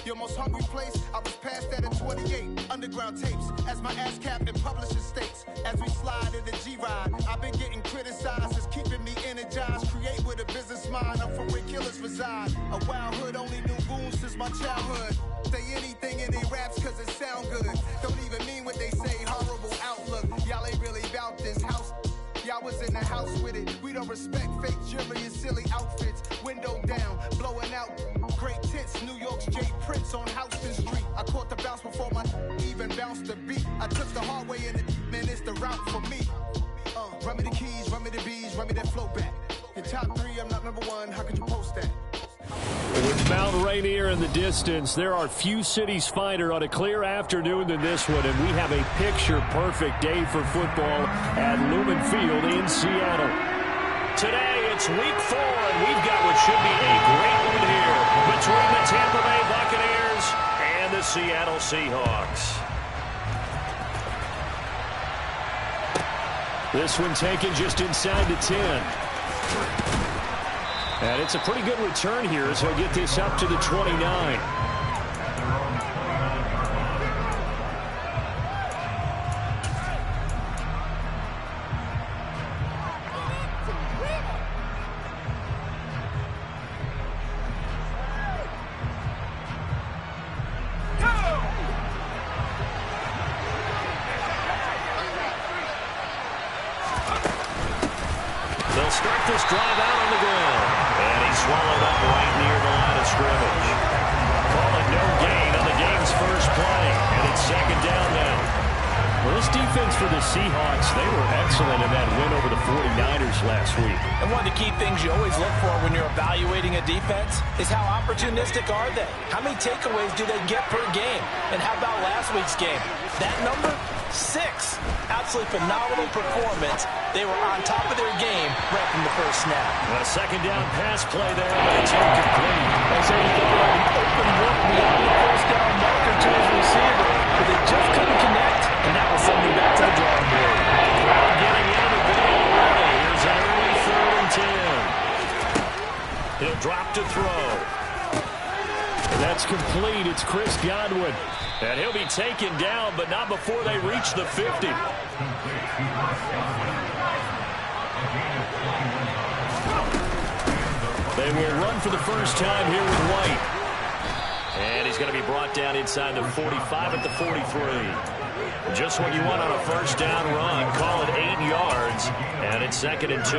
Your most hungry place, I was past that at 28. Underground tapes, as my ass captain publishes states. As we slide in the G-Ride, I've been getting criticized as keeping me energized. Create with a business mind, I'm from where killers reside. A wild hood, only knew goons since my childhood. Say anything in they raps cause it sound good. Don't even mean what they say, horrible outlook. Y'all ain't really about this house. Y'all was in the house with it. We don't respect fake jewelry and silly outfits. Window down, blowing out great tits. New York's J. Prince on Houston Street. I caught the bounce before my even bounced the beat. I took the hard way in it, man, it's the route for me. Run me the keys, run me the bees, run me that flow back. In top 3, I'm not number 1. How could you post that? With Mount Rainier in the distance, there are few cities finer on a clear afternoon than this one, and we have a picture-perfect day for football at Lumen Field in Seattle. Today, it's Week 4, and we've got what should be a great one here between the Tampa Bay Buccaneers and the Seattle Seahawks. This one taken just inside the 10. And it's a pretty good return here as he'll get this up to the 29. They'll start this drive out on the ground. And he swallowed up right near the line of scrimmage. Call it no gain on the game's first play. And it's second down now. Well, this defense for the Seahawks, they were excellent in that win over the 49ers last week. And one of the key things you always look for when you're evaluating a defense is how opportunistic are they? How many takeaways do they get per game? And how about last week's game? That number? 6. Absolutely phenomenal performance. They were on top of their game right from the first snap. A second down pass play there, but it's incomplete. I say he got an open look beyond the first down marker to his receiver, but they just couldn't connect, and that was something back to the drawing board. Crowd getting into the big already. Here's an early 3rd and 10. He'll drop to throw. That's complete. It's Chris Godwin. And he'll be taken down, but not before they reach the 50. They will run for the first time here with White. And he's going to be brought down inside the 45 at the 43. Just what you want on a first down run. Call it 8 yards, and it's 2nd and 2.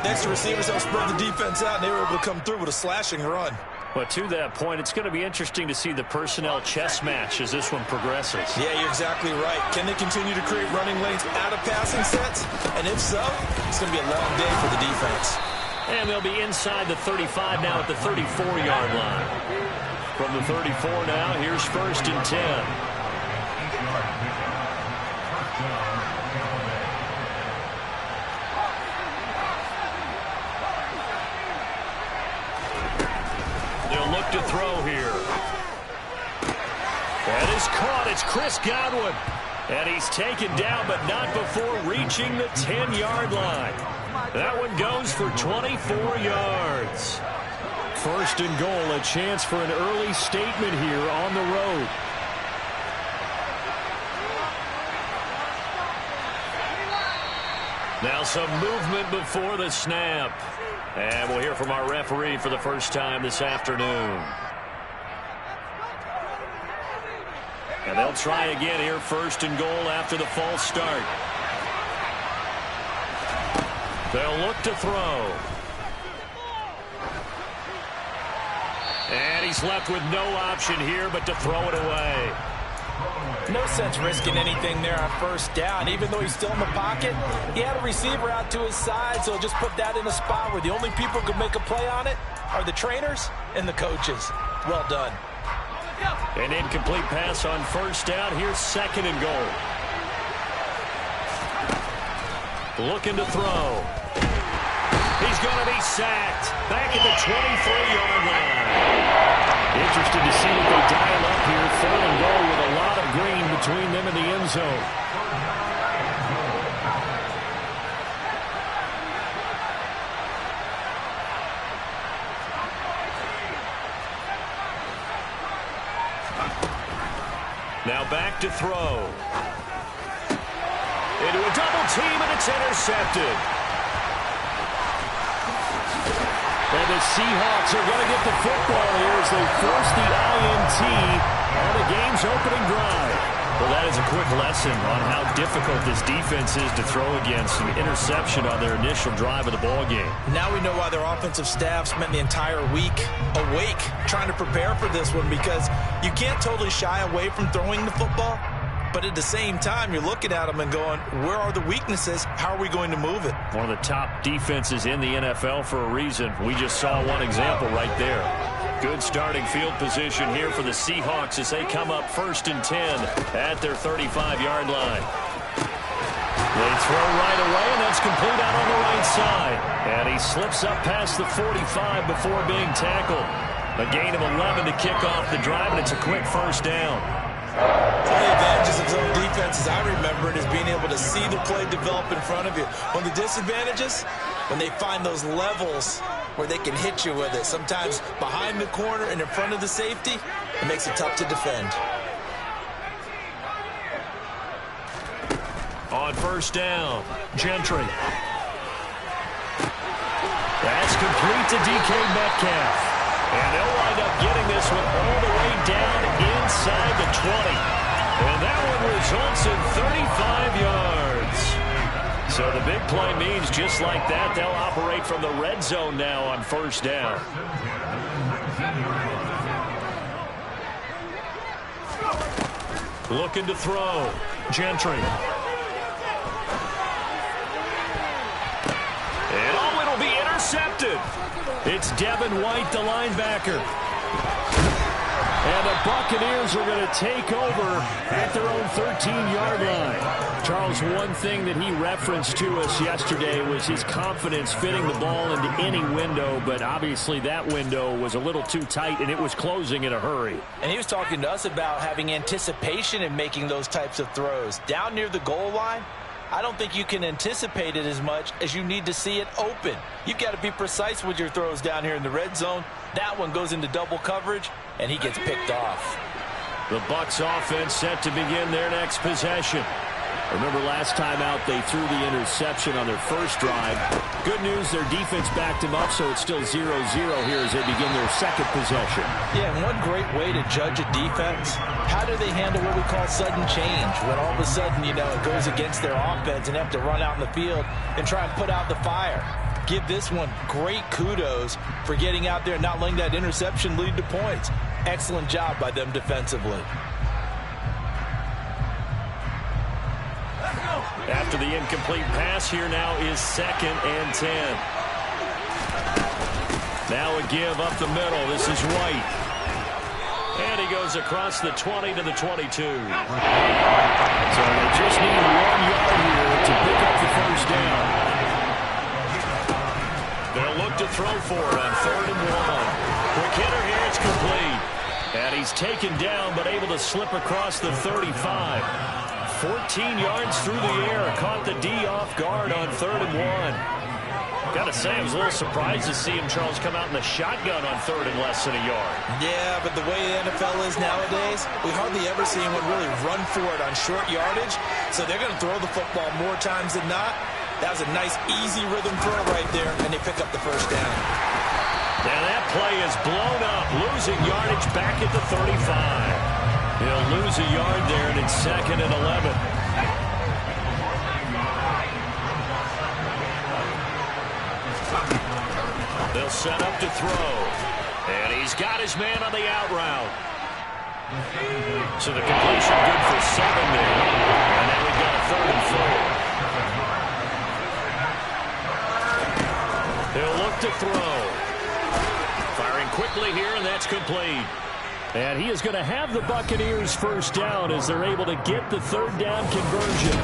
Next, the receivers helped spread the defense out, and they were able to come through with a slashing run. But to that point, it's going to be interesting to see the personnel chess match as this one progresses. Yeah, you're exactly right. Can they continue to create running lanes out of passing sets? And if so, it's going to be a long day for the defense. And they'll be inside the 35 now at the 34-yard line. From the 34 now, here's 1st and 10. Look to throw here. That is caught. It's Chris Godwin. And he's taken down, but not before reaching the 10-yard line. That one goes for 24 yards. 1st and goal, a chance for an early statement here on the road. Now some movement before the snap. And we'll hear from our referee for the first time this afternoon. And they'll try again here, 1st and goal after the false start. They'll look to throw. And he's left with no option here but to throw it away. No sense risking anything there on first down. Even though he's still in the pocket, he had a receiver out to his side, so he'll just put that in a spot where the only people who can make a play on it are the trainers and the coaches. Well done. An incomplete pass on first down. Here's 2nd and goal. Looking to throw. He's going to be sacked. Back at the 23-yard line. Interested to see what they dial up here. 3rd and goal with a lot of green between them and the end zone. Now back to throw. Into a double team, and it's intercepted. And the Seahawks are going to get the football here as they force the INT on the game's opening drive. Well, that is a quick lesson on how difficult this defense is to throw against. An interception on their initial drive of the ball game. Now we know why their offensive staff spent the entire week awake trying to prepare for this one, because you can't totally shy away from throwing the football. But at the same time, you're looking at them and going, where are the weaknesses? How are we going to move it? One of the top defenses in the NFL for a reason. We just saw one example right there. Good starting field position here for the Seahawks as they come up 1st and 10 at their 35-yard line. They throw right away, and that's complete out on the right side. And he slips up past the 45 before being tackled. A gain of 11 to kick off the drive, and it's a quick first down. One of the advantages of zone defense, as I remember it, is being able to see the play develop in front of you. One of the disadvantages, when they find those levels where they can hit you with it, sometimes behind the corner and in front of the safety, it makes it tough to defend. On first down, Gentry. That's complete to DK Metcalf. And they'll wind up getting this one all the way down inside the 20. And that one results in 35 yards. So the big play means just like that, they'll operate from the red zone now on first down. Looking to throw. Gentry. And oh, it'll be intercepted. It's Devin White, the linebacker. And the Buccaneers are going to take over at their own 13-yard line. Charles, one thing that he referenced to us yesterday was his confidence fitting the ball into any window, but obviously that window was a little too tight, and it was closing in a hurry. And he was talking to us about having anticipation in making those types of throws. Down near the goal line, I don't think you can anticipate it as much as you need to see it open. You've got to be precise with your throws down here in the red zone. That one goes into double coverage, and he gets picked off. The Bucs offense set to begin their next possession. Remember last time out they threw the interception on their first drive. Good news, their defense backed them up, so it's still 0-0 here as they begin their second possession. Yeah, and one great way to judge a defense, how do they handle what we call sudden change? When all of a sudden, you know, it goes against their offense and they have to run out in the field and try and put out the fire. Give this one great kudos for getting out there and not letting that interception lead to points. Excellent job by them defensively. After the incomplete pass, here now is 2nd and 10. Now a give up the middle. This is White. And he goes across the 20 to the 22. So they just need 1 yard here to pick up the first down. They'll look to throw for it on 3rd and 1. Quick hitter here, it's complete. And he's taken down but able to slip across the 35. 14 yards through the air. Caught the D off guard on 3rd and 1. Got to say, I was a little surprised to see him, Charles, come out in the shotgun on 3rd and less than a yard. Yeah, but the way the NFL is nowadays, we hardly ever see anyone really run for it on short yardage. So they're going to throw the football more times than not. That was a nice, easy rhythm throw right there, and they pick up the first down. And that play is blown up, losing yardage back at the 35. He'll lose a yard there, and it's 2nd and 11. They'll set up to throw. And he's got his man on the out route. So the completion good for 7 there. And now we've got a 3rd and 4. He'll look to throw. Firing quickly here, and that's complete. And he is going to have the Buccaneers first down as they're able to get the 3rd down conversion.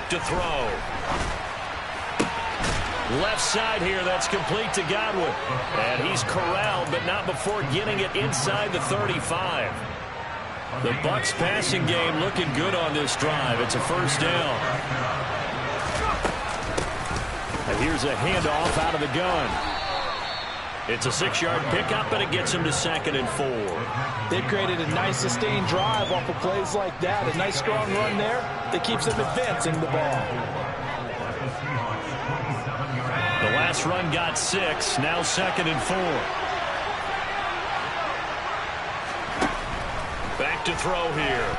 back to throw. Left side here, that's complete to Godwin. And he's corralled, but not before getting it inside the 35. The Bucs passing game looking good on this drive. It's a first down. And here's a handoff out of the gun. It's a 6-yard pickup, and it gets him to 2nd and 4. They've created a nice sustained drive off of plays like that. A nice strong run there that keeps them advancing the ball. The last run got 6, now 2nd and 4. Back to throw here.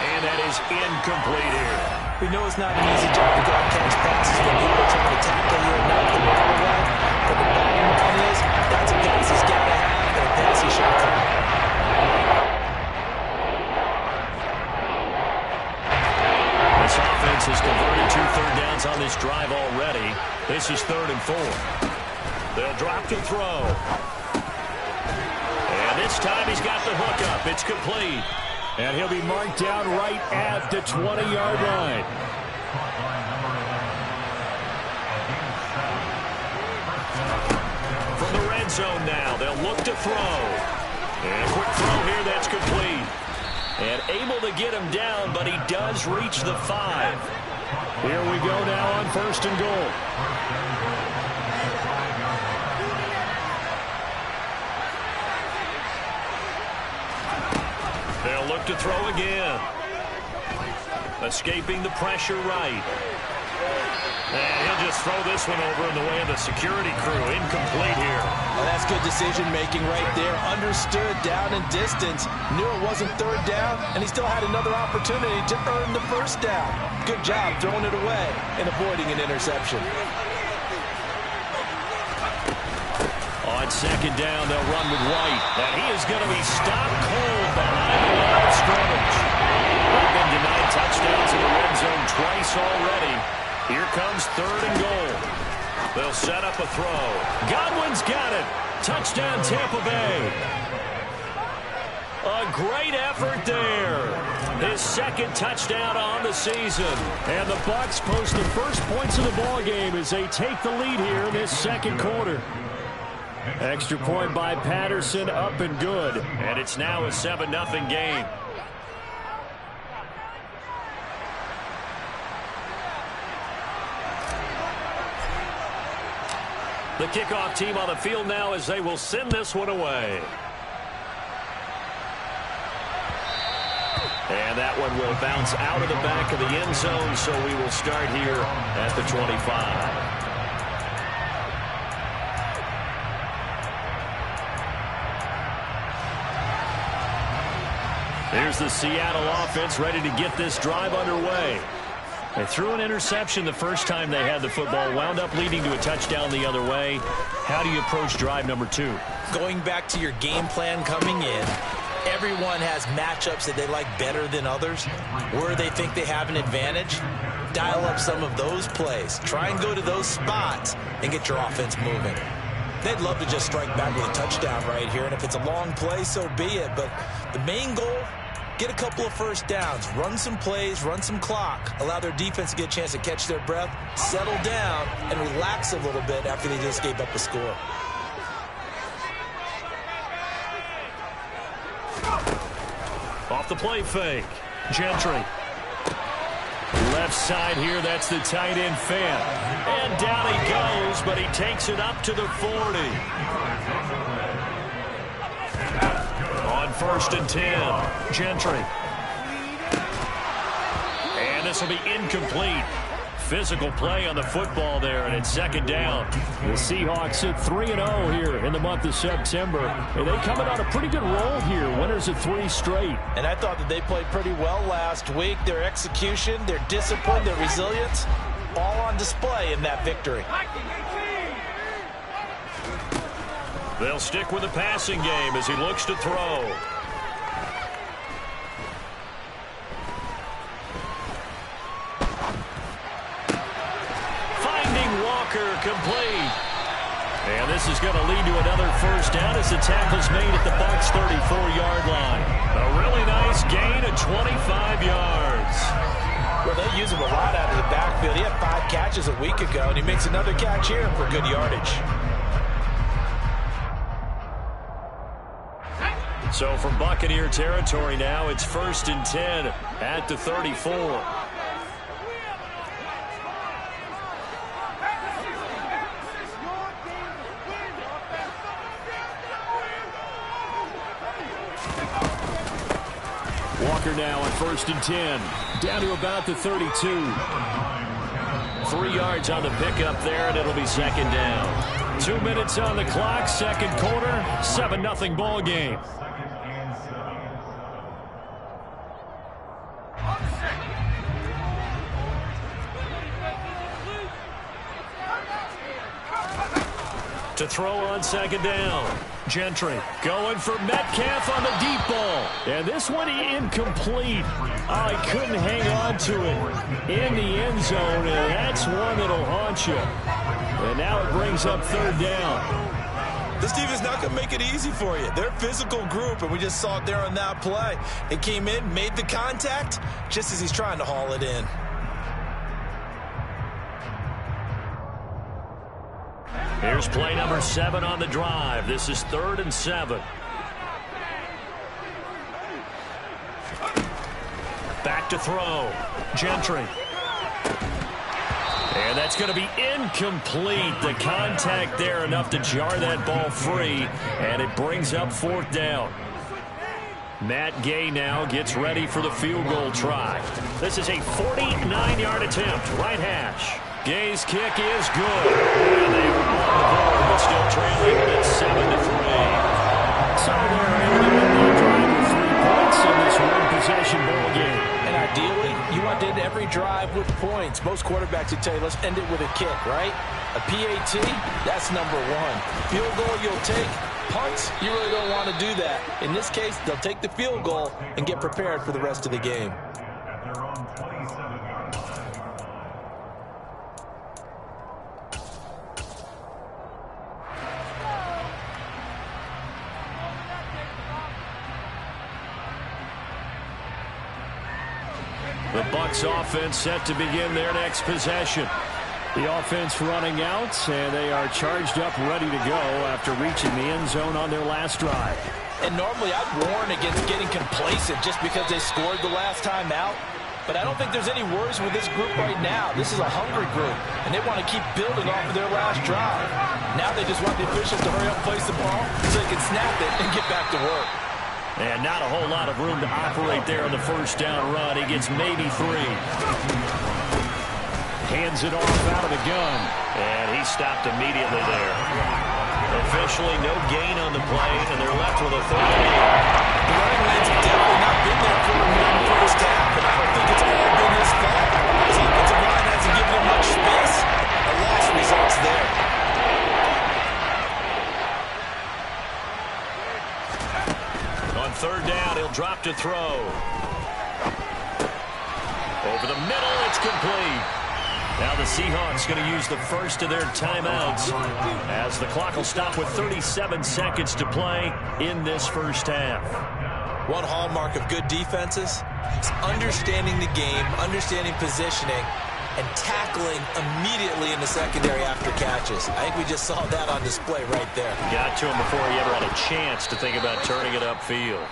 And that is incomplete here. We know it's not an easy job to go out and catch passes when people are trying to tackle you and knock the ball away. But the bottom line is, that's a pass he's got to have, and a pass he should come. This offense has converted 2 third downs on this drive already. This is 3rd and 4. They'll drop to throw. And this time he's got the hook up. It's complete. And he'll be marked down right at the 20-yard line. From the red zone now, they'll look to throw. And a quick throw here, that's complete. And able to get him down, but he does reach the 5. Here we go now on 1st and goal. They'll look to throw again. Escaping the pressure right. And he'll just throw this one over in the way of the security crew. Incomplete here. Well, that's good decision-making right there. Understood down and distance. Knew it wasn't 3rd down, and he still had another opportunity to earn the 1st down. Good job throwing it away and avoiding an interception. On 2nd down, they'll run with White. And he is going to be stopped cold behind the line of scrimmage. They've been denied touchdowns in the red zone twice already. Here comes 3rd and goal. They'll set up a throw. Godwin's got it. Touchdown, Tampa Bay. A great effort there. His 2nd touchdown on the season. And the Bucs post the first points of the ball game as they take the lead here in this 2nd quarter. Extra point by Patterson, up and good. And it's now a 7-0 game. The kickoff team on the field now as they will send this one away. And that one will bounce out of the back of the end zone, so we will start here at the 25. Here's the Seattle offense ready to get this drive underway. They threw an interception the first time they had the football, wound up leading to a touchdown the other way. How do you approach drive number 2? Going back to your game plan coming in, everyone has matchups that they like better than others. Where they think they have an advantage, dial up some of those plays. Try and go to those spots and get your offense moving. They'd love to just strike back with a touchdown right here, and if it's a long play, so be it. But the main goal, get a couple of 1st downs, run some plays, run some clock, allow their defense to get a chance to catch their breath, settle down, and relax a little bit after they just gave up a score. Off the play fake, Gentry. Left side here, that's the tight end Fant. And down he goes, but he takes it up to the 40. On 1st and 10, Gentry. And this will be incomplete. Physical play on the football there, and it's 2nd down. The Seahawks sit 3-0 here in the month of September. And they coming on a pretty good roll here. Winners of 3 straight. And I thought that they played pretty well last week. Their execution, their discipline, their resilience, all on display in that victory. They'll stick with the passing game as he looks to throw. Complete. And this is going to lead to another first down as the tackle's made at the Bucs' 34-yard line. A really nice gain of 25 yards. Well, they use him a lot out of the backfield. He had 5 catches a week ago, and he makes another catch here for good yardage. So from Buccaneer territory now, it's 1st and 10 at the 34. Walker now on 1st and 10. Down to about the 32. 3 yards on the pickup there, and it'll be 2nd down. 2 minutes on the clock, 2nd quarter, 7-0 ball game. To throw on 2nd down. Gentry going for Metcalf on the deep ball. And this one incomplete. Oh, he couldn't hang on to it in the end zone, and that's one that'll haunt you. And now it brings up 3rd down. This defense is not going to make it easy for you. They're a physical group, and we just saw it there on that play. It came in, made the contact, just as he's trying to haul it in. Here's play number 7 on the drive. This is 3rd and 7. Back to throw. Gentry. And that's going to be incomplete. The contact there enough to jar that ball free, and it brings up 4th down. Matt Gay now gets ready for the field goal try. This is a 49-yard attempt, right hash. Gay's kick is good. And they are on the board, but still trailing at 7-3. So they're able to win the drive with 3 points in this one-possession ball game. And ideally, you want to end every drive with points. Most quarterbacks would tell you, let's end it with a kick, right? A PAT, that's number 1. Field goal you'll take. Punts, you really don't want to do that. In this case, they'll take the field goal and get prepared for the rest of the game. The Bucs offense set to begin their next possession. The offense running out, and they are charged up, ready to go after reaching the end zone on their last drive. And normally I'd warn against getting complacent just because they scored the last time out. But I don't think there's any worries with this group right now. This is a hungry group, and they want to keep building off of their last drive. Now they just want the officials to hurry up and place the ball so they can snap it and get back to work. And not a whole lot of room to operate there on the first down run. He gets maybe 3. Hands it off out of the gun. And he stopped immediately there. Officially no gain on the play, and they're left with a 3rd and 8. The running lanes have definitely not been there for him in the first half, and I don't think it's all been his fault. His offensive line hasn't given him much space. A loss results there. On 3rd down, he'll drop to throw. Over the middle, it's complete. Now the Seahawks going to use the first of their timeouts as the clock will stop with 37 seconds to play in this first half. One hallmark of good defenses is understanding the game, understanding positioning, and tackling immediately in the secondary after catches. I think we just saw that on display right there. Got to him before he ever had a chance to think about turning it upfield.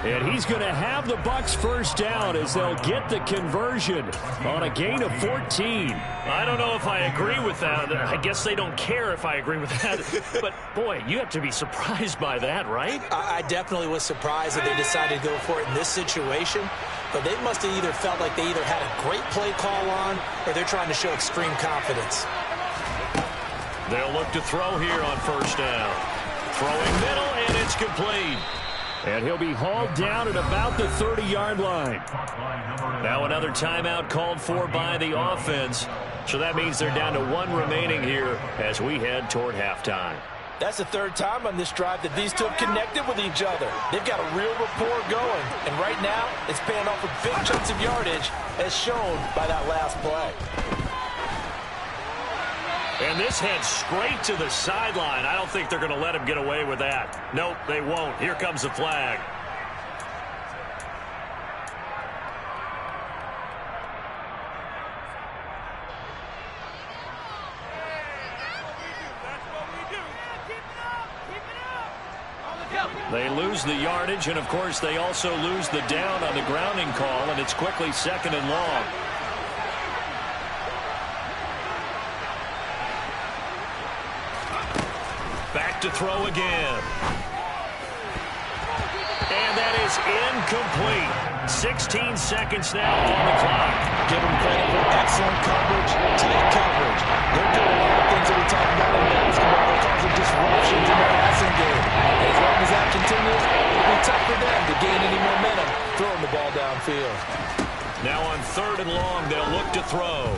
And he's going to have the Bucs first down as they'll get the conversion on a gain of 14. I don't know if I agree with that. I guess they don't care if I agree with that. But, boy, you have to be surprised by that, right? I definitely was surprised that they decided to go for it in this situation. But they must have either felt like they either had a great play call on or they're trying to show extreme confidence. They'll look to throw here on first down. Throwing middle, and it's complete. And he'll be hauled down at about the 30-yard line. Now another timeout called for by the offense. So that means they're down to 1 remaining here as we head toward halftime. That's the 3rd time on this drive that these two have connected with each other. They've got a real rapport going. And right now, it's paying off with big chunks of yardage as shown by that last play. And this heads straight to the sideline. I don't think they're going to let him get away with that. Nope, they won't. Here comes the flag. They lose the yardage, and, of course, they also lose the down on the grounding call, and it's quickly 2nd and long. Back to throw again. And that is incomplete. 16 seconds now on the clock. Give them credit for excellent coverage, tight coverage. They're doing a lot of things that we talk about in basketball. They're causing disruptions in the passing game. As long as that continues, it'll be tough for them to gain any momentum throwing the ball downfield. Now on 3rd and long, they'll look to throw.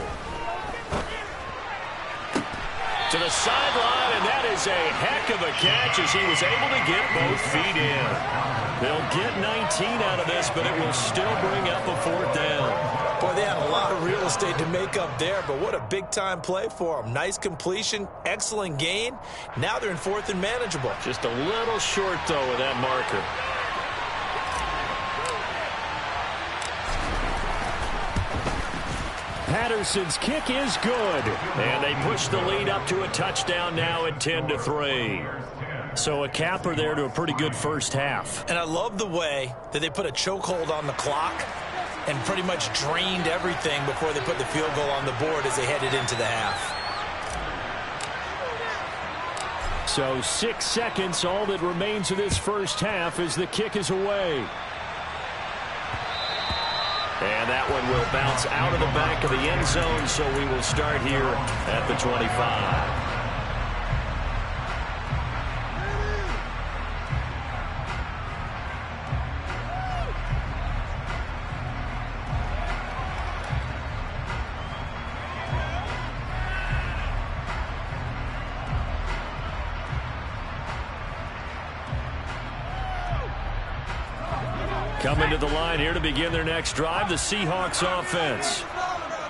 To the sideline, and that is a heck of a catch as he was able to get both feet in. They'll get 19 out of this, but it will still bring up a 4th down. Boy, they had a lot of real estate to make up there, but what a big-time play for them. Nice completion, excellent gain. Now they're in 4th and manageable. Just a little short, though, with that marker. Patterson's kick is good. And they push the lead up to a touchdown now at 10-3. So a capper there to a pretty good first half. And I love the way that they put a chokehold on the clock and pretty much drained everything before they put the field goal on the board as they headed into the half. So 6 seconds, all that remains of this first half as the kick is away. And that one will bounce out of the back of the end zone, so we will start here at the 25. Coming to the line here to begin their next drive, the Seahawks offense.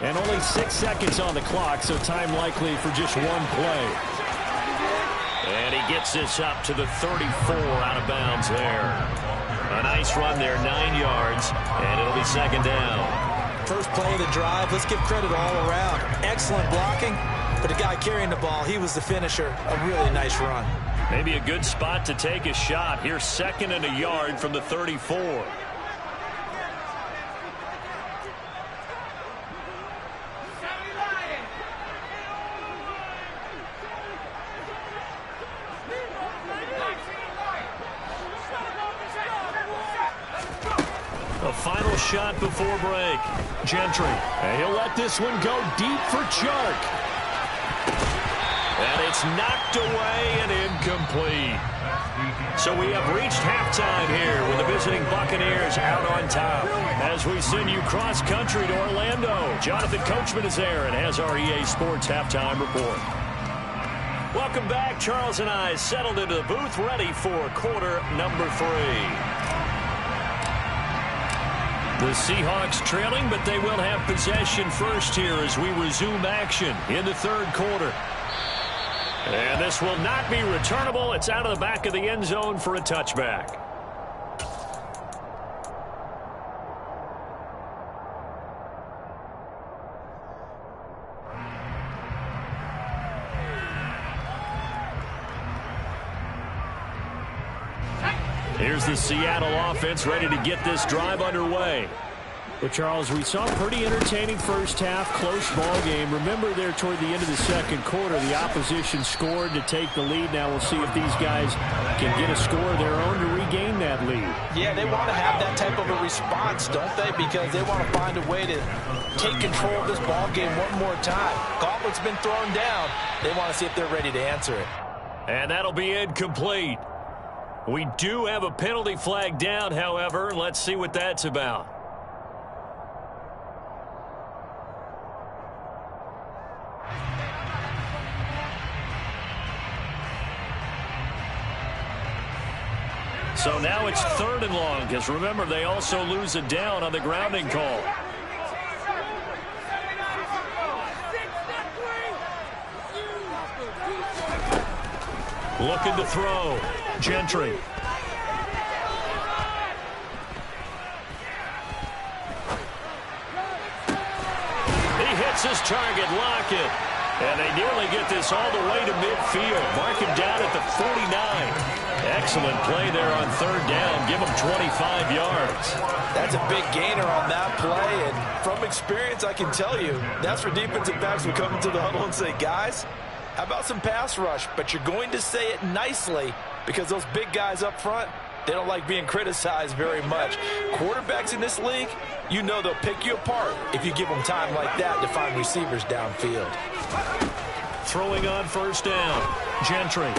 And only 6 seconds on the clock, so time likely for just one play. And he gets this up to the 34 out of bounds there. A nice run there, 9 yards, and it'll be 2nd down. First play of the drive, let's give credit all around. Excellent blocking, but the guy carrying the ball, he was the finisher. A really nice run. Maybe a good spot to take a shot. Here's 2nd and a yard from the 34. A final shot before break. Gentry. And he'll let this one go deep for Chark. And it's knocked away and incomplete. So we have reached halftime here with the visiting Buccaneers out on top. As we send you cross-country to Orlando, Jonathan Coachman is there and has our EA Sports halftime report. Welcome back. Charles and I settled into the booth ready for quarter number 3. The Seahawks trailing, but they will have possession first here as we resume action in the 3rd quarter. And this will not be returnable. It's out of the back of the end zone for a touchback. Here's the Seattle offense ready to get this drive underway. Well, Charles, we saw a pretty entertaining first half, close ball game. Remember there toward the end of the 2nd quarter, the opposition scored to take the lead. Now we'll see if these guys can get a score of their own to regain that lead. Yeah, they want to have that type of a response, don't they? Because they want to find a way to take control of this ball game one more time. Gauntlet's been thrown down. They want to see if they're ready to answer it. And that'll be incomplete. We do have a penalty flag down, however. Let's see what that's about. So now it's 3rd and long, because remember, they also lose a down on the grounding call. Looking to throw. Gentry. He hits his target, Lockett. And they nearly get this all the way to midfield. Mark him down at the 49. Excellent play there on third down. Give him 25 yards. That's a big gainer on that play. And from experience, I can tell you, that's where defensive backs will come into the huddle and say, guys, how about some pass rush? But you're going to say it nicely because those big guys up front, they don't like being criticized very much. Quarterbacks in this league, you know they'll pick you apart if you give them time like that to find receivers downfield. Throwing on first down. Gentry.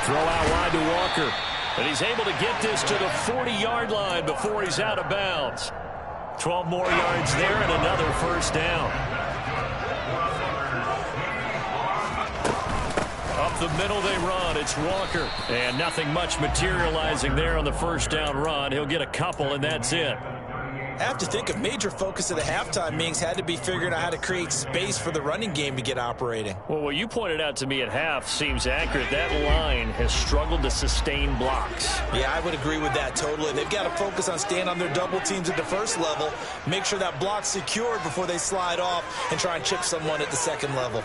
Throw out wide to Walker. And he's able to get this to the 40-yard line before he's out of bounds. 12 more yards there and another first down. Up the middle they run. It's Walker. And nothing much materializing there on the first down run. He'll get a couple, and that's it. I have to think a major focus of the halftime meetings had to be figuring out how to create space for the running game to get operating. Well, what you pointed out to me at half seems accurate. That line has struggled to sustain blocks. Yeah, I would agree with that totally. They've got to focus on staying on their double teams at the first level, make sure that block's secured before they slide off and try and chip someone at the second level.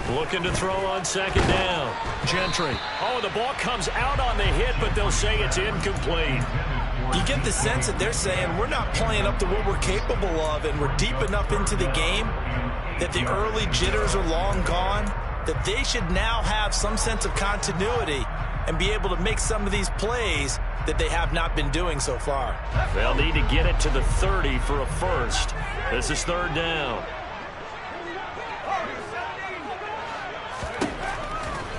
Looking to throw on second down. Gentry. Oh, the ball comes out on the hit, but they'll say it's incomplete. You get the sense that they're saying we're not playing up to what we're capable of, and we're deep enough into the game that the early jitters are long gone, that they should now have some sense of continuity and be able to make some of these plays that they have not been doing so far. They'll need to get it to the 30 for a first. This is third down.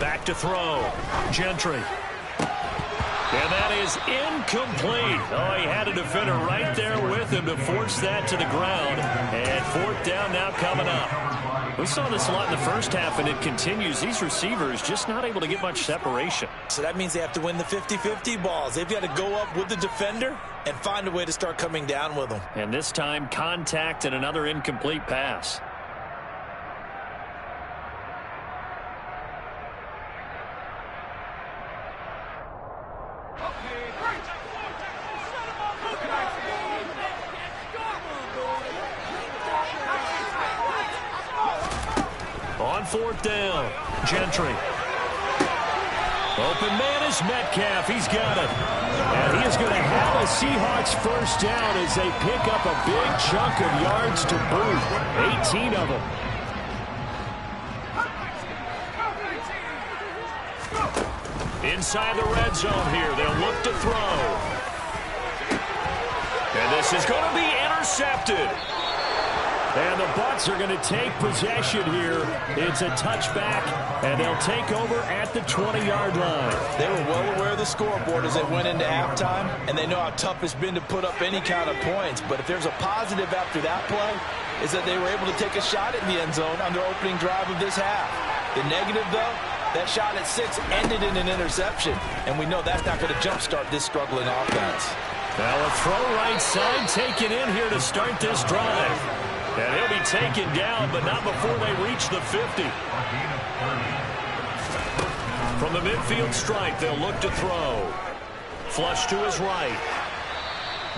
Back to throw. Gentry. And that is incomplete. Oh, he had a defender right there with him to force that to the ground. And fourth down now coming up. We saw this a lot in the first half, and it continues. These receivers just not able to get much separation. So that means they have to win the 50-50 balls. They've got to go up with the defender and find a way to start coming down with them. And this time, contact and another incomplete pass. On fourth down, Gentry. Open man is Metcalf. He's got it. And he is going to have a Seahawks first down as they pick up a big chunk of yards to boot. 18 of them. Inside the red zone here. They'll look to throw. And this is going to be intercepted. And the Bucs are going to take possession here. It's a touchback, and they'll take over at the 20-yard line. They were well aware of the scoreboard as they went into halftime, and they know how tough it's been to put up any kind of points. But if there's a positive after that play, is that they were able to take a shot at the end zone on their opening drive of this half. The negative, though, that shot at 6 ended in an interception, and we know that's not going to jumpstart this struggling offense. Now a throw right side taken in here to start this drive. And he'll be taken down, but not before they reach the 50. From the midfield stripe, they'll look to throw. Flush to his right.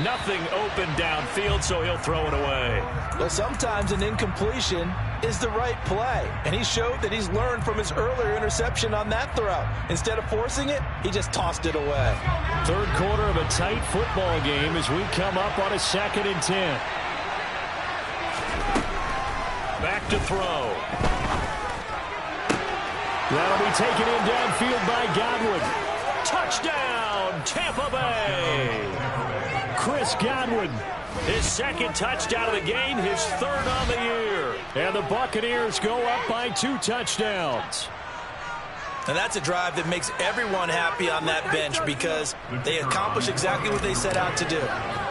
Nothing open downfield, so he'll throw it away. Well, sometimes an incompletion is the right play, and he showed that he's learned from his earlier interception on that throw. Instead of forcing it, he just tossed it away. Third quarter of a tight football game as we come up on a 2nd and 10. Back to throw. That'll be taken in downfield by Godwin. Touchdown, Tampa Bay. Chris Godwin, his 2nd touchdown of the game, his 3rd on the year. And the Buccaneers go up by 2 touchdowns. And that's a drive that makes everyone happy on that bench because they accomplish exactly what they set out to do.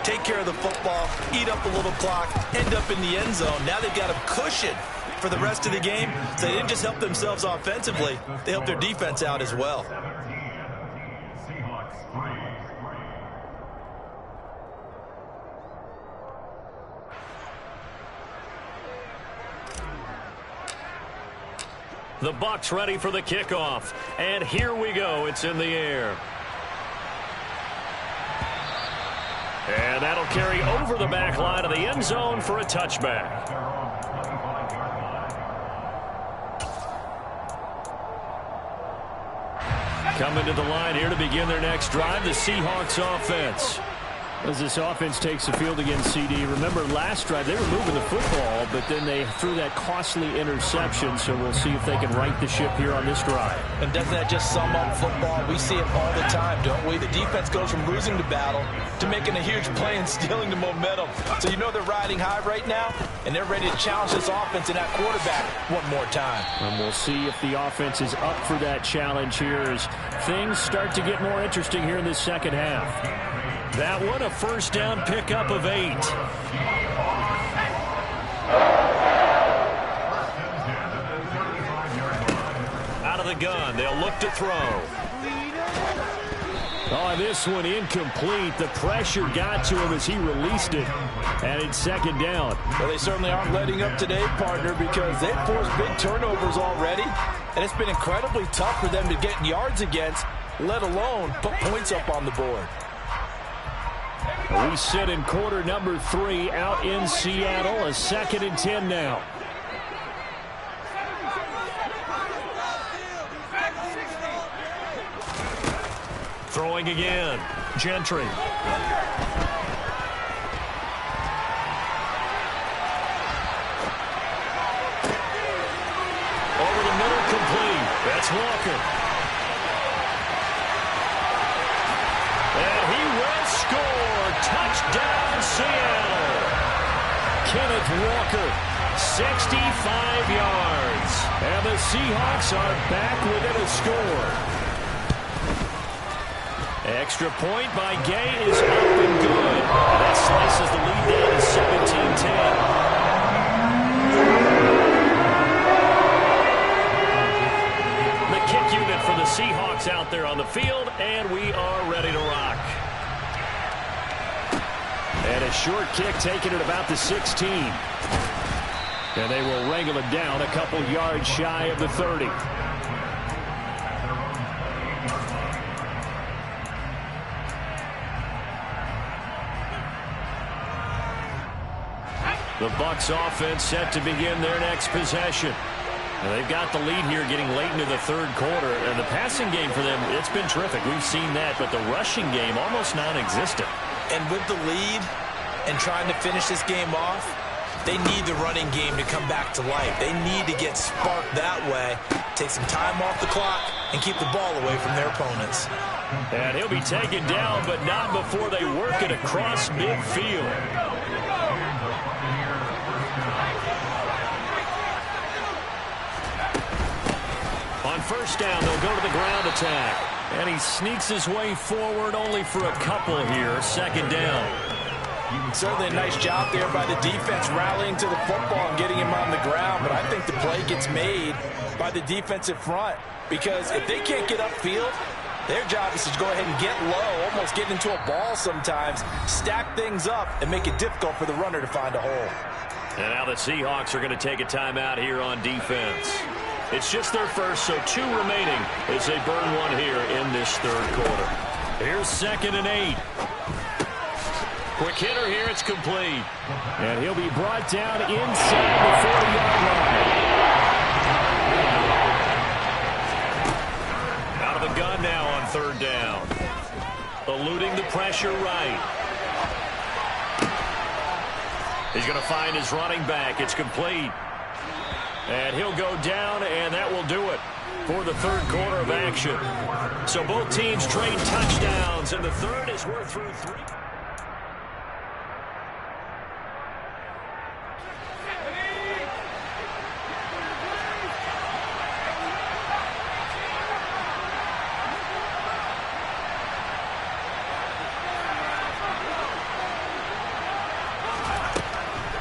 Take care of the football, eat up a little clock, end up in the end zone. Now they've got a cushion for the rest of the game. So they didn't just help themselves offensively, they helped their defense out as well. The Bucs ready for the kickoff. And here we go. It's in the air. And that'll carry over the back line of the end zone for a touchback. Coming to the line here to begin their next drive, the Seahawks offense. As this offense takes the field against CD, remember last drive they were moving the football, but then they threw that costly interception, so we'll see if they can right the ship here on this drive. And doesn't that just sum up football? We see it all the time, don't we? The defense goes from losing the battle to making a huge play and stealing the momentum. So you know they're riding high right now, and they're ready to challenge this offense and that quarterback one more time. And we'll see if the offense is up for that challenge here as things start to get more interesting here in this second half. That one, a first down pickup of 8. Out of the gun, they'll look to throw. Oh, this one incomplete. The pressure got to him as he released it. And it's second down. Well, they certainly aren't letting up today, partner, because they've forced big turnovers already. And it's been incredibly tough for them to get yards against, let alone put points up on the board. We sit in quarter number 3 out in Seattle. A 2nd and 10 now. Throwing again. Gentry. Over the middle, complete. That's Walker. And he will score. Touchdown, Seattle. Kenneth Walker, 65 yards. And the Seahawks are back within a score. Extra point by Gay is up and good. That slices the lead down to 17-10. The kick unit for the Seahawks out there on the field, and we are ready to rock. And a short kick taken at about the 16. And they will wrangle it down a couple yards shy of the 30. The Bucs offense set to begin their next possession. And they've got the lead here getting late into the third quarter. And the passing game for them, it's been terrific. We've seen that, but the rushing game almost non-existent. And with the lead and trying to finish this game off, they need the running game to come back to life. They need to get sparked that way, take some time off the clock, and keep the ball away from their opponents. And he'll be taken down, but not before they work it across midfield. On first down, they'll go to the ground attack. And he sneaks his way forward only for a couple here. Second down. Certainly a nice job there by the defense rallying to the football and getting him on the ground. But I think the play gets made by the defensive front. Because if they can't get upfield, their job is to go ahead and get low, almost get into a ball sometimes, stack things up, and make it difficult for the runner to find a hole. And now the Seahawks are going to take a timeout here on defense. It's just their first, so 2 remaining as they burn one here in this third quarter. Here's 2nd and 8. Quick hitter here, it's complete. And he'll be brought down inside the 40-yard line. Out of the gun now on third down. Eluding the pressure right. He's going to find his running back. It's complete. And he'll go down, and that will do it for the third quarter of action. So both teams trade touchdowns, and the third is we're through 3.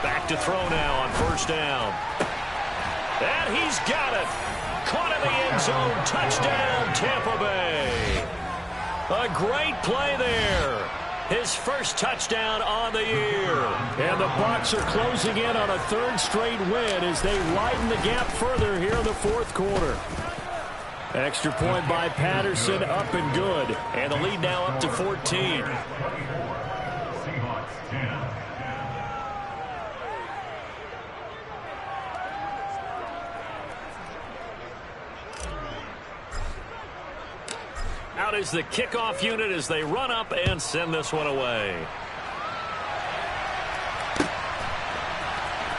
Back to throw now on first down. And he's got it. Caught in the end zone. Touchdown, Tampa Bay. A great play there. his first touchdown on the year. And the Bucs are closing in on a third straight win as they widen the gap further here in the fourth quarter. Extra point by Patterson, up and good. And the lead now up to 14. Out is the kickoff unit as they run up and send this one away.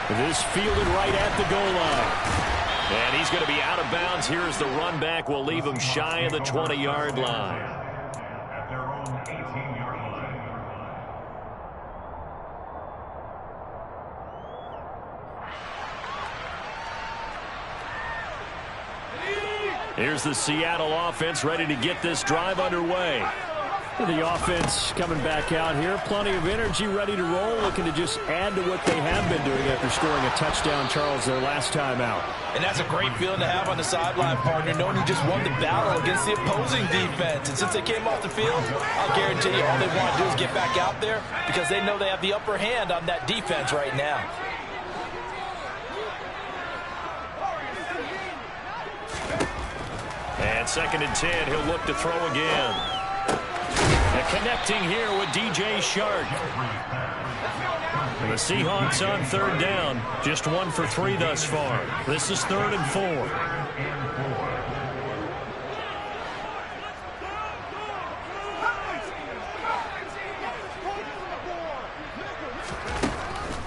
This fielded right at the goal line. And he's going to be out of bounds. Here's the run back. Will leave him shy of the 20-yard line. At their own 18-yard line. Here's the Seattle offense ready to get this drive underway. The offense coming back out here. Plenty of energy, ready to roll, looking to just add to what they have been doing after scoring a touchdown, Charles, their last time out. And that's a great feeling to have on the sideline, partner, knowing you just won the battle against the opposing defense. And since they came off the field, I'll guarantee you all they want to do is get back out there because they know they have the upper hand on that defense right now. And 2nd and 10, he'll look to throw again. And connecting here with DJ Shark. And the Seahawks on 3rd down. Just 1 for 3 thus far. This is 3rd and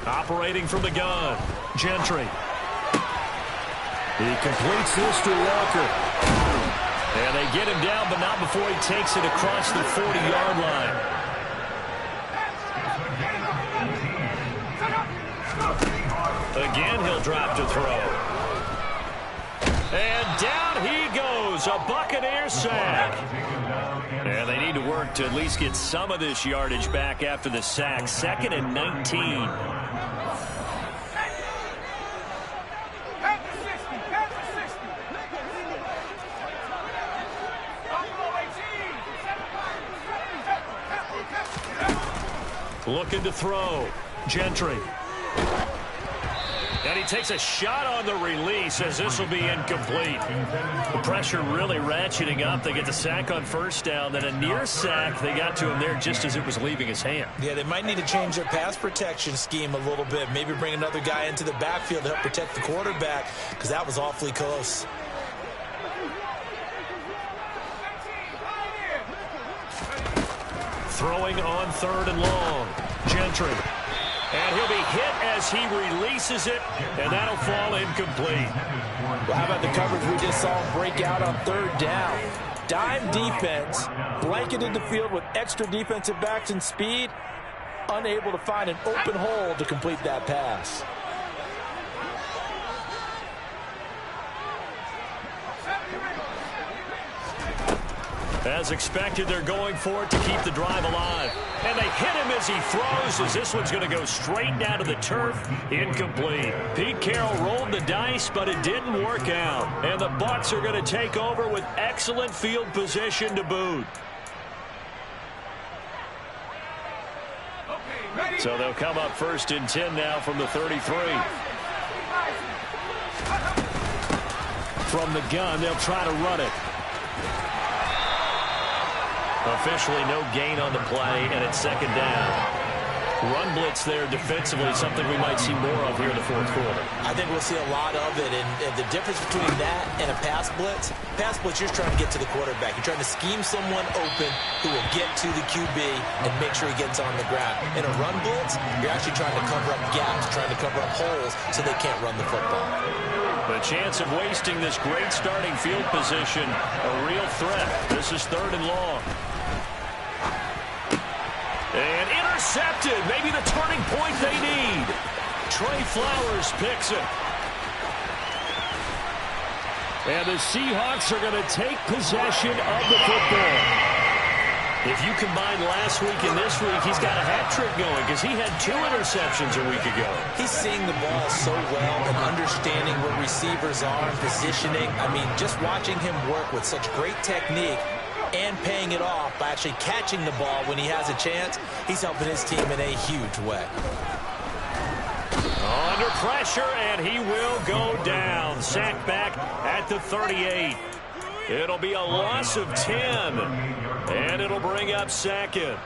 4. Operating from the gun, Gentry. He completes this to Walker. And they get him down, but not before he takes it across the 40-yard line. Again, he'll drop to throw. And down he goes, a Buccaneer sack. And they need to work to at least get some of this yardage back after the sack. 2nd and 19. Looking to throw. Gentry. And he takes a shot on the release as this will be incomplete. The pressure really ratcheting up. They get the sack on 1st down. Then a near sack. They got to him there just as it was leaving his hand. Yeah, they might need to change their pass protection scheme a little bit. Maybe bring another guy into the backfield to help protect the quarterback because that was awfully close. Throwing on 3rd and long. Gentry. And he'll be hit as he releases it, and that'll fall incomplete. Well, how about the coverage we just saw him break out on 3rd down? Dime defense, blanketed the field with extra defensive backs and speed, unable to find an open hole to complete that pass. As expected, they're going for it to keep the drive alive. And they hit him as he throws, as this one's going to go straight down to the turf. Incomplete. Pete Carroll rolled the dice, but it didn't work out. And the Bucs are going to take over with excellent field position to boot. So they'll come up 1st and 10 now from the 33. From the gun, they'll try to run it. Officially no gain on the play, and it's 2nd down. Run blitz there defensively, something we might see more of here in the 4th quarter. I think we'll see a lot of it, and the difference between that and a pass blitz, you're just trying to get to the quarterback. You're trying to scheme someone open who will get to the QB and make sure he gets on the ground. In a run blitz, you're actually trying to cover up gaps, trying to cover up holes so they can't run the football. The chance of wasting this great starting field position, a real threat. This is 3rd and long. And intercepted. Maybe the turning point they need. Trey Flowers picks it. And the Seahawks are going to take possession of the football. If you combine last week and this week, he's got a hat trick going because he had 2 interceptions a week ago. He's seeing the ball so well and understanding where receivers are and positioning. I mean, just watching him work with such great technique, and paying it off by actually catching the ball when he has a chance. He's helping his team in a huge way. Under pressure, and he will go down. Sacked back at the 38. It'll be a loss of 10, and it'll bring up second.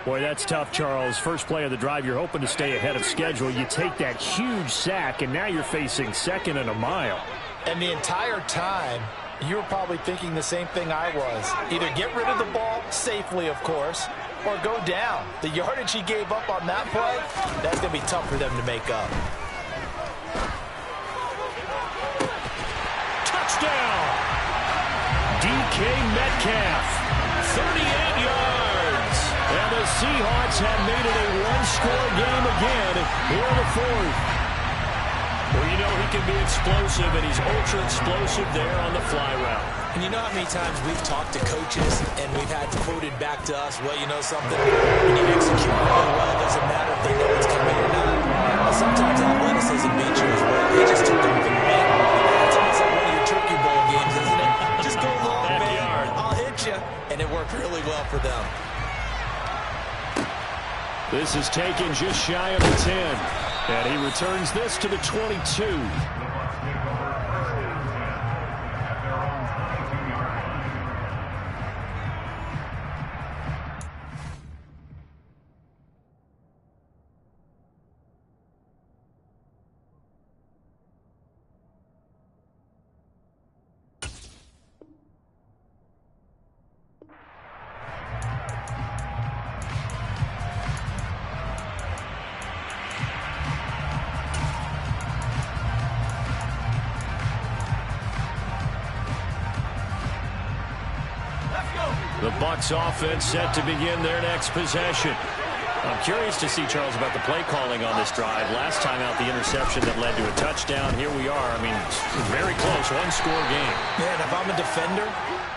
Boy, that's tough, Charles. First play of the drive, you're hoping to stay ahead of schedule. You take that huge sack, and now you're facing second and a mile. And the entire time, you were probably thinking the same thing I was. Either get rid of the ball safely, of course, or go down. The yardage he gave up on that play, that's going to be tough for them to make up. Touchdown! DK Metcalf, 38 yards. And the Seahawks have made it a one-score game again here in the fourth. Well, you know he can be explosive, and he's ultra-explosive there on the fly route. And you know how many times we've talked to coaches and we've had quoted back to us, well, you know something, when you execute really well, it doesn't matter if they know it's coming or not. Well, sometimes athleticism beats you as well. They just took off and ran. It's almost like one of your turkey bowl games, isn't it? Just go long, man. I'll hit you. And it worked really well for them. This is taken just shy of the 10. And he returns this to the 22. The Bucs offense set to begin their next possession. I'm curious to see, Charles, about the play calling on this drive. Last time out, the interception that led to a touchdown. Here we are. I mean, very close, one-score game. Man, if I'm a defender,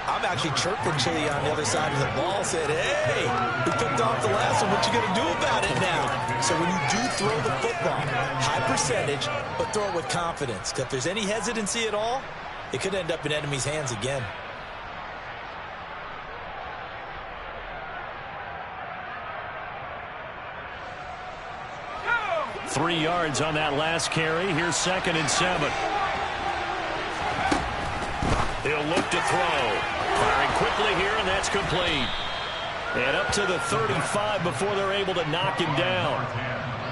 I'm actually chirping Chili on the other side of the ball, said, hey, we picked off the last one. What you going to do about it now? So when you do throw the football, high percentage, but throw it with confidence. Because if there's any hesitancy at all, it could end up in enemy's hands again. Three yards on that last carry. Here's 2nd and 7. He'll look to throw. Firing quickly here, and that's complete. And up to the 35 before they're able to knock him down.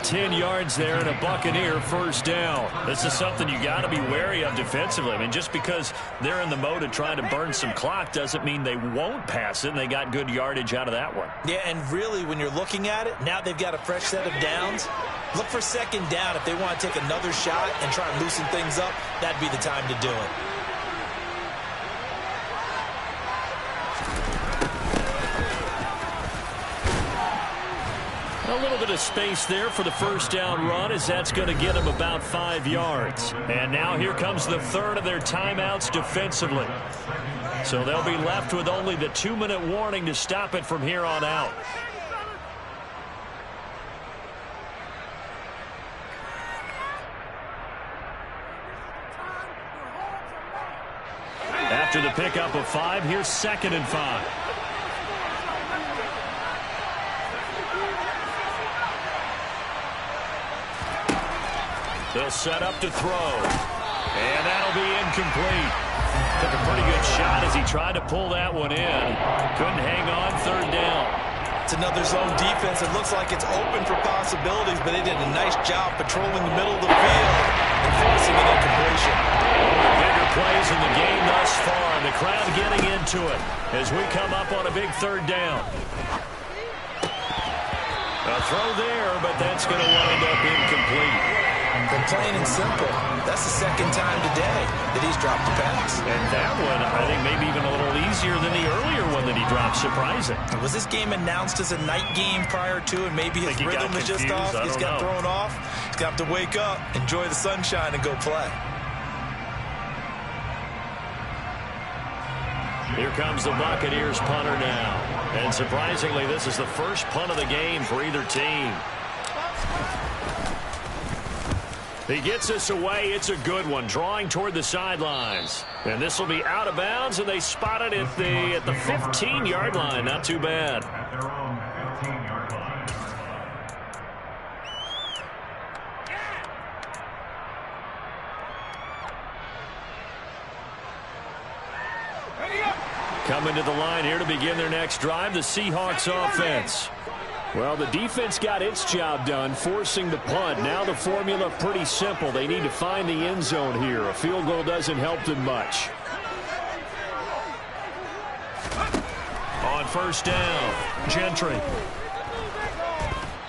10 yards there and a Buccaneer first down. This is something you got to be wary of defensively. I mean, just because they're in the mode of trying to burn some clock doesn't mean they won't pass it, and they got good yardage out of that one. Yeah, and really, when you're looking at it, now they've got a fresh set of downs. Look for 2nd down. If they want to take another shot and try and loosen things up, that'd be the time to do it. A little bit of space there for the first down run, as that's going to get them about 5 yards. And now here comes the third of their timeouts defensively. So they'll be left with only the 2-minute warning to stop it from here on out. After the pickup of 5, here's 2nd and 5. They'll set up to throw. And that'll be incomplete. Took a pretty good shot as he tried to pull that one in. Couldn't hang on, 3rd down. It's another zone defense. It looks like it's open for possibilities, but they did a nice job patrolling the middle of the field and forcing an incompletion. One of the bigger plays in the game thus far. The crowd getting into it as we come up on a big 3rd down. A throw there, but that's going to wind up incomplete. But plain and simple, that's the 2nd time today that he's dropped a pass. And that one, I think, maybe even a little easier than the earlier one that he dropped. Surprising. Was this game announced as a night game prior to, and maybe his rhythm is just off? He's got thrown off. He's got to wake up, enjoy the sunshine, and go play. Here comes the Buccaneers punter now. And surprisingly, this is the first punt of the game for either team. He gets us away. It's a good one, drawing toward the sidelines. And this will be out of bounds, and they spot it at the 15-yard line. Not too bad. At their own 15-yard line. Coming to the line here to begin their next drive, the Seahawks offense. Well, the defense got its job done, forcing the punt. Now the formula pretty simple. They need to find the end zone here. A field goal doesn't help them much. On first down, Gentry.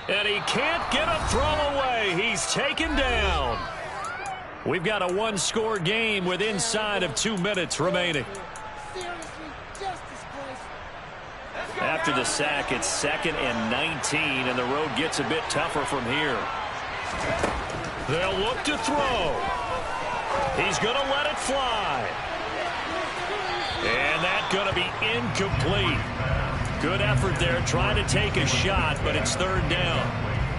And he can't get a throw away. He's taken down. We've got a one-score game with inside of 2 minutes remaining. After the sack, it's 2nd and 19, and the road gets a bit tougher from here. They'll look to throw. He's going to let it fly. And that's going to be incomplete. Good effort there, trying to take a shot, but it's 3rd down.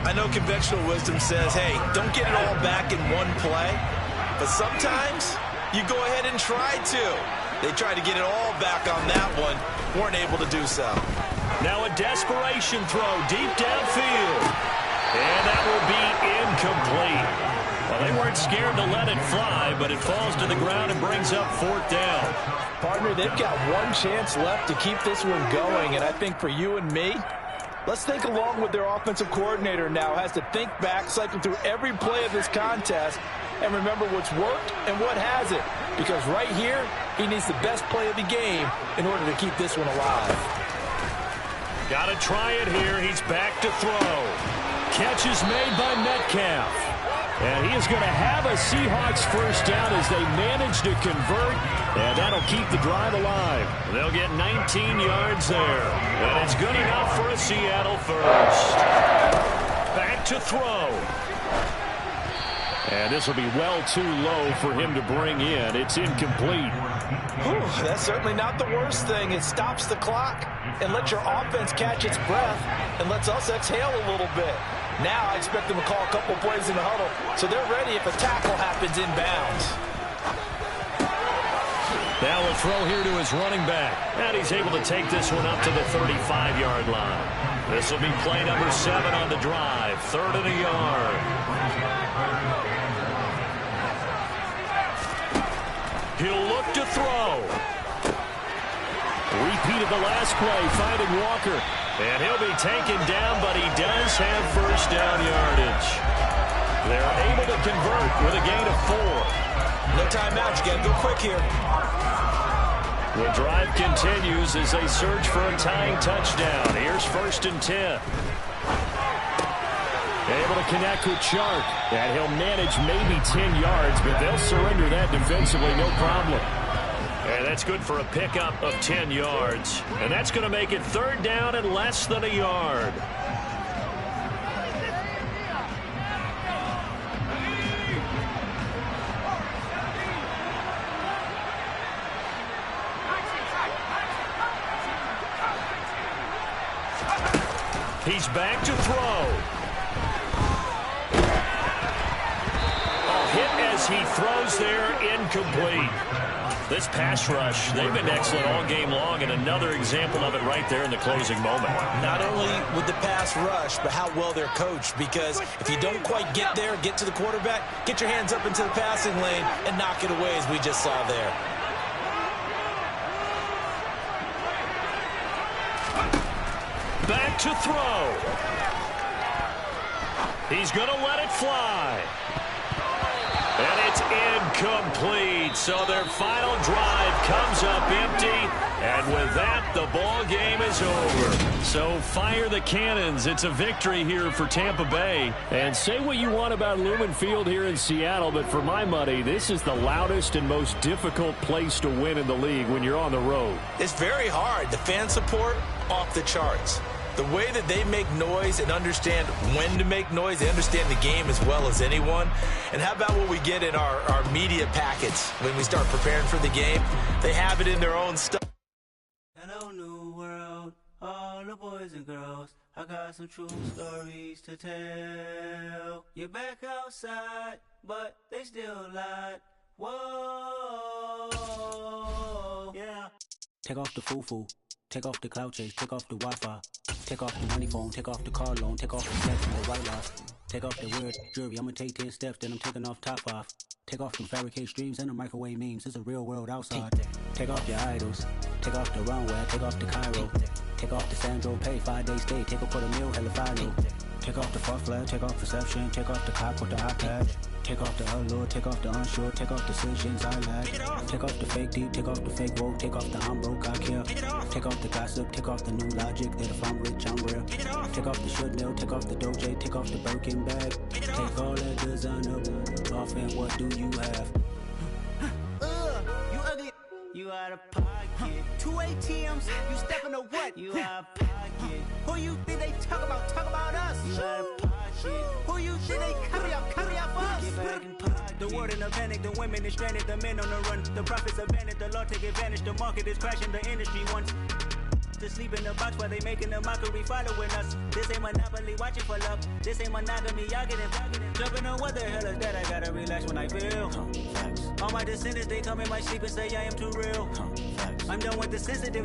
I know conventional wisdom says, hey, don't get it all back in one play. But sometimes you go ahead and try to. They tried to get it all back on that one. Weren't able to do so. Now a desperation throw deep downfield. And that will be incomplete. Well, they weren't scared to let it fly, but it falls to the ground and brings up 4th down. Partner, they've got one chance left to keep this one going, and I think for you and me, let's think along with their offensive coordinator now. Has to think back, cycle through every play of this contest, and remember what's worked and what hasn't. Because right here, he needs the best play of the game in order to keep this one alive. Got to try it here. He's back to throw. Catch is made by Metcalf. And he is going to have a Seahawks first down as they manage to convert. And that'll keep the drive alive. They'll get 19 yards there. And it's good enough for a Seattle first. Back to throw. And this will be well too low for him to bring in. It's incomplete. Whew, that's certainly not the worst thing. It stops the clock and lets your offense catch its breath and lets us exhale a little bit. Now I expect them to call a couple plays in the huddle so they're ready if a tackle happens inbounds. Now a throw here to his running back. And he's able to take this one up to the 35-yard line. This will be play number 7 on the drive. 3rd and a yard. He'll look to throw. Repeated the last play, finding Walker. And he'll be taken down, but he does have first down yardage. They're able to convert with a gain of 4. No timeout. You got to go quick here. The drive continues as they search for a tying touchdown. Here's 1st and 10. Able to connect with Chark. And he'll manage maybe 10 yards, but they'll surrender that defensively, no problem. And that's good for a pickup of 10 yards. And that's going to make it 3rd down and less than a yard. He's back to throw. Hit as he throws there, incomplete. This pass rush, they've been excellent all game long, and another example of it right there in the closing moment. Not only with the pass rush, but how well they're coached, because if you don't quite get there, get to the quarterback, get your hands up into the passing lane and knock it away as we just saw there. Back to throw. He's going to let it fly. And it's incomplete. So their final drive comes up empty. And with that, the ball game is over. So fire the cannons. It's a victory here for Tampa Bay. And say what you want about Lumen Field here in Seattle, but for my money, this is the loudest and most difficult place to win in the league when you're on the road. It's very hard. The fan support, off the charts. The way that they make noise and understand when to make noise, they understand the game as well as anyone. And how about what we get in our media packets when we start preparing for the game? They have it in their own stuff. Hello, new world, all the boys and girls. I got some true stories to tell. You're back outside, but they still lied. Whoa, yeah. Take off the foo-foo, take off the cloud chase, take off the Wi-Fi, take off the money phone, take off the car loan, take off the sex and the white lies, take off the weird jury. I'ma take 10 steps, then I'm taking off top 5. Take off them fabricate streams and the microwave memes. It's a real world outside. Take off your idols, take off the runway, take off the Cairo, take off the Sandro Pay, 5-day stay, take a quarter meal, hella final. Take off the fuck flag, take off perception, take off the cop with the iPad. Take off the allure, take off the unsure, take off decisions I lack. Take off the fake deep, take off the fake woke, take off the I'm broke, I care. Take off the gossip, take off the new logic that if I'm rich, I'm real. Take off the should know, take off the doje, take off the Birkin bag. Take all that designer off and what do you have? You ugly. You out of pocket. 2 ATMs, you stepping to what? You out of pocket. Who you think they talk about? Talk about us. You out of pocket. Who you think they carry up for us? Get back in pocket. The world in a panic, the women is stranded, the men on the run. The profits abandoned, the law take advantage. The market is crashing, the industry wants to sleep in the box while they making a mockery following us. This ain't monopoly, watching for love. This ain't monogamy, y'all getting jumping on what the hell is that? I gotta relax when I feel. All my descendants, they come in my sleep and say I am too real. I'm done with the sensitive.